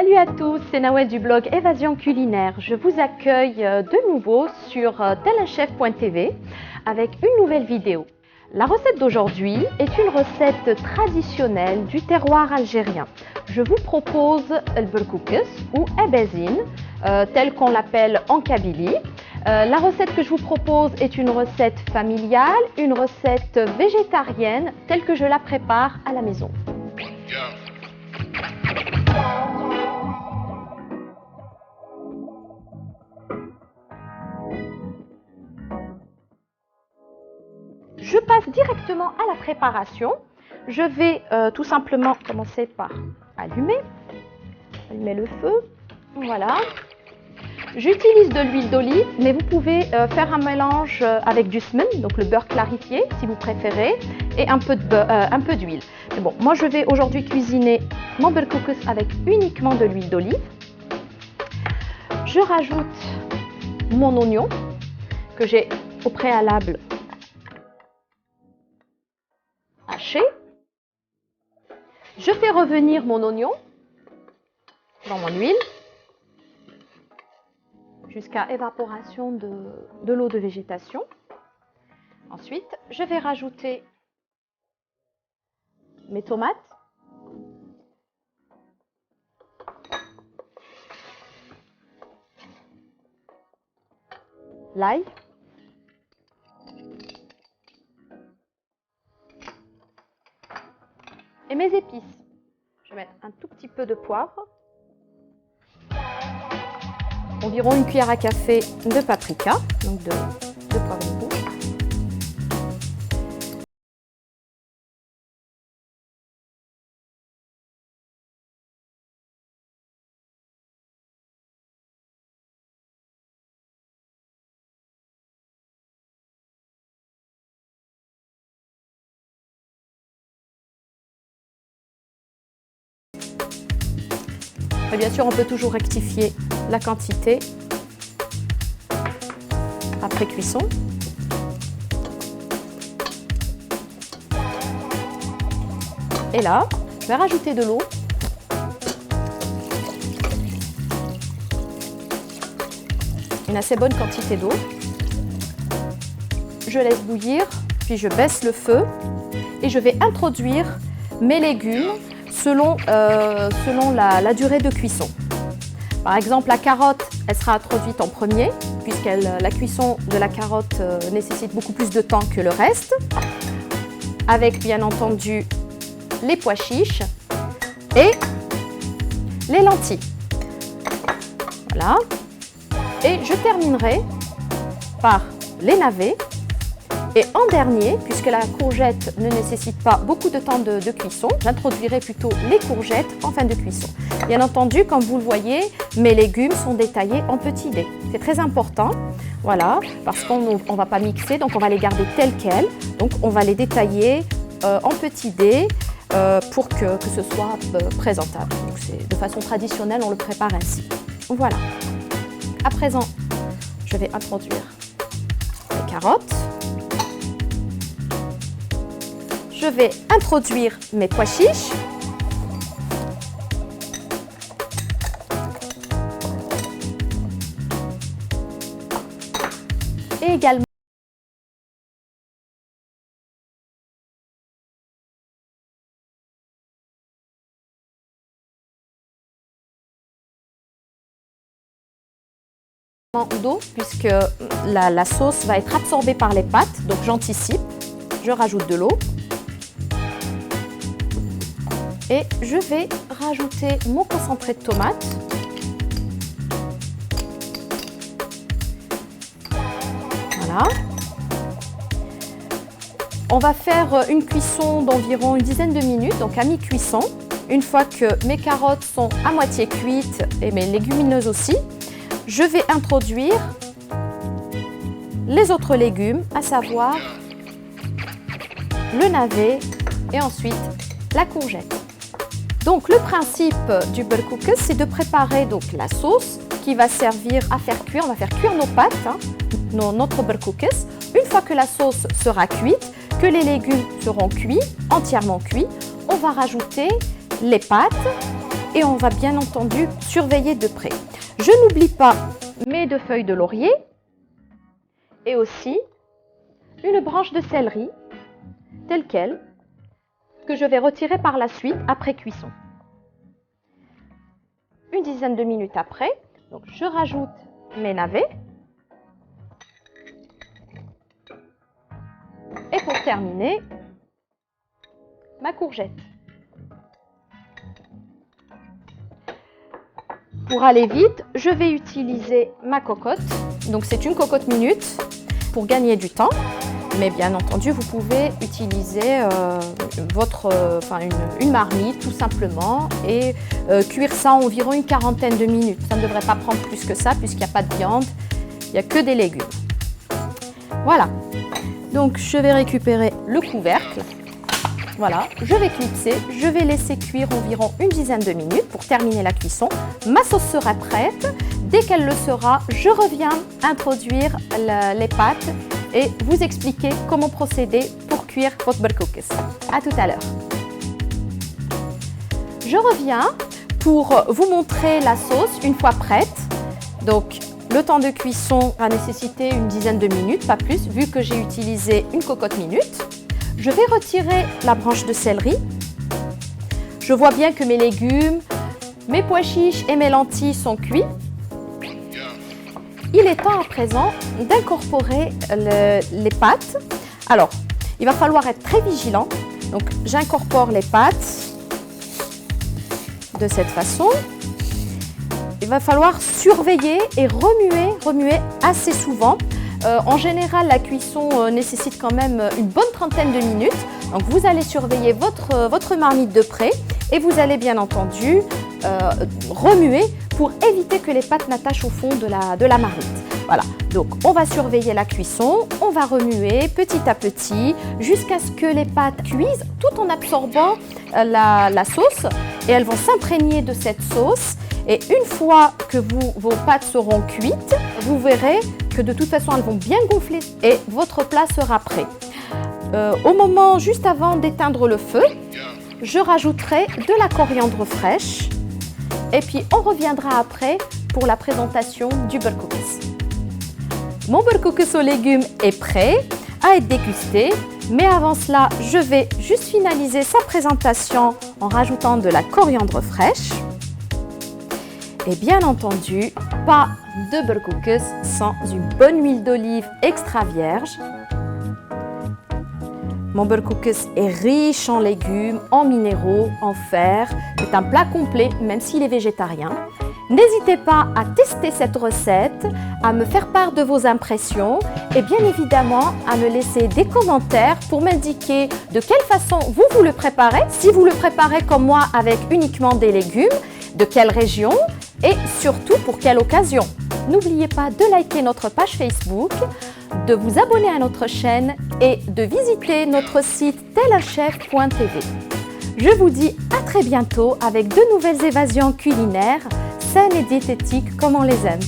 Salut à tous, c'est Nawel du blog Évasion culinaire. Je vous accueille de nouveau sur telinchef.tv avec une nouvelle vidéo. La recette d'aujourd'hui est une recette traditionnelle du terroir algérien. Je vous propose el berkoukes ou ebezine, tel qu'on l'appelle en Kabylie. La recette que je vous propose est une recette familiale, une recette végétarienne telle que je la prépare à la maison. Je passe directement à la préparation. Je vais tout simplement commencer par allumer le feu. Voilà. J'utilise de l'huile d'olive, mais vous pouvez faire un mélange avec du smen, donc le beurre clarifié si vous préférez, et un peu d'huile. Mais bon, moi je vais aujourd'hui cuisiner mon berkoukes avec uniquement de l'huile d'olive. Je rajoute mon oignon que j'ai au préalable haché. Je fais revenir mon oignon dans mon huile jusqu'à évaporation de l'eau de végétation. Ensuite, je vais rajouter mes tomates, l'ail, et mes épices. Je vais mettre un tout petit peu de poivre, environ une cuillère à café de paprika, donc de poivre rouge. Et bien sûr, on peut toujours rectifier la quantité après cuisson. Et là, je vais rajouter de l'eau. Une assez bonne quantité d'eau. Je laisse bouillir, puis je baisse le feu et je vais introduire mes légumes selon la durée de cuisson. Par exemple, la carotte, elle sera introduite en premier, puisque la cuisson de la carotte nécessite beaucoup plus de temps que le reste, avec bien entendu les pois chiches et les lentilles. Voilà. Et je terminerai par les navets. Et en dernier, puisque la courgette ne nécessite pas beaucoup de temps de cuisson, j'introduirai plutôt les courgettes en fin de cuisson. Bien entendu, comme vous le voyez, mes légumes sont détaillés en petits dés. C'est très important, voilà, parce qu'on ne va pas mixer, donc on va les garder tels quels. Donc on va les détailler en petits dés pour que ce soit présentable. Donc de façon traditionnelle, on le prépare ainsi. Voilà. À présent, je vais introduire les carottes. Je vais introduire mes pois chiches. Et également d'eau, puisque la sauce va être absorbée par les pâtes, donc j'anticipe. Je rajoute de l'eau. Et je vais rajouter mon concentré de tomate. Voilà. On va faire une cuisson d'environ une dizaine de minutes, donc à mi-cuisson. Une fois que mes carottes sont à moitié cuites et mes légumineuses aussi, je vais introduire les autres légumes, à savoir le navet et ensuite la courgette. Donc le principe du berkoukes, c'est de préparer donc la sauce qui va servir à faire cuire. On va faire cuire nos pâtes, notre berkoukes. Une fois que la sauce sera cuite, que les légumes seront cuits, entièrement cuits, on va rajouter les pâtes et on va bien entendu surveiller de près. Je n'oublie pas mes 2 feuilles de laurier et aussi une branche de céleri telle quelle que je vais retirer par la suite après cuisson. Une dizaine de minutes après, donc je rajoute mes navets. Et pour terminer, ma courgette. Pour aller vite, je vais utiliser ma cocotte. Donc c'est une cocotte minute pour gagner du temps. Mais bien entendu, vous pouvez utiliser une marmite tout simplement et cuire ça environ une quarantaine de minutes. Ça ne devrait pas prendre plus que ça puisqu'il n'y a pas de viande, il n'y a que des légumes. Voilà. Donc je vais récupérer le couvercle. Voilà, je vais clipser, je vais laisser cuire environ une dizaine de minutes pour terminer la cuisson. Ma sauce sera prête. Dès qu'elle le sera, je reviens introduire les pâtes et vous expliquer comment procéder pour cuire votre berkoekjes. À tout à l'heure. Je reviens pour vous montrer la sauce une fois prête. Donc, le temps de cuisson va nécessiter une dizaine de minutes, pas plus, vu que j'ai utilisé une cocotte minute. Je vais retirer la branche de céleri. Je vois bien que mes légumes, mes pois chiches et mes lentilles sont cuits. Il est temps à présent d'incorporer les pâtes. Alors, il va falloir être très vigilant. Donc, j'incorpore les pâtes de cette façon. Il va falloir surveiller et remuer assez souvent. En général, la cuisson nécessite quand même une bonne trentaine de minutes. Donc, vous allez surveiller votre marmite de près et vous allez bien entendu remuer pour éviter que les pâtes n'attachent au fond de la marmite. Voilà, donc on va surveiller la cuisson, on va remuer petit à petit jusqu'à ce que les pâtes cuisent tout en absorbant la sauce et elles vont s'imprégner de cette sauce. Et une fois que vos pâtes seront cuites, vous verrez que de toute façon elles vont bien gonfler et votre plat sera prêt. Au moment juste avant d'éteindre le feu, je rajouterai de la coriandre fraîche et puis on reviendra après pour la présentation du berkoekjes. Mon berkoekjes aux légumes est prêt à être dégusté, mais avant cela, je vais juste finaliser sa présentation en rajoutant de la coriandre fraîche. Et bien entendu, pas de berkoekjes sans une bonne huile d'olive extra vierge. Mon berkoekjes est riche en légumes, en minéraux, en fer. C'est un plat complet, même s'il est végétarien. N'hésitez pas à tester cette recette, à me faire part de vos impressions et bien évidemment à me laisser des commentaires pour m'indiquer de quelle façon vous le préparez. Si vous le préparez comme moi avec uniquement des légumes, de quelle région et surtout pour quelle occasion. N'oubliez pas de liker notre page Facebook, de vous abonner à notre chaîne et de visiter notre site telinchef.tv. Je vous dis à très bientôt avec de nouvelles évasions culinaires saines et diététiques comme on les aime.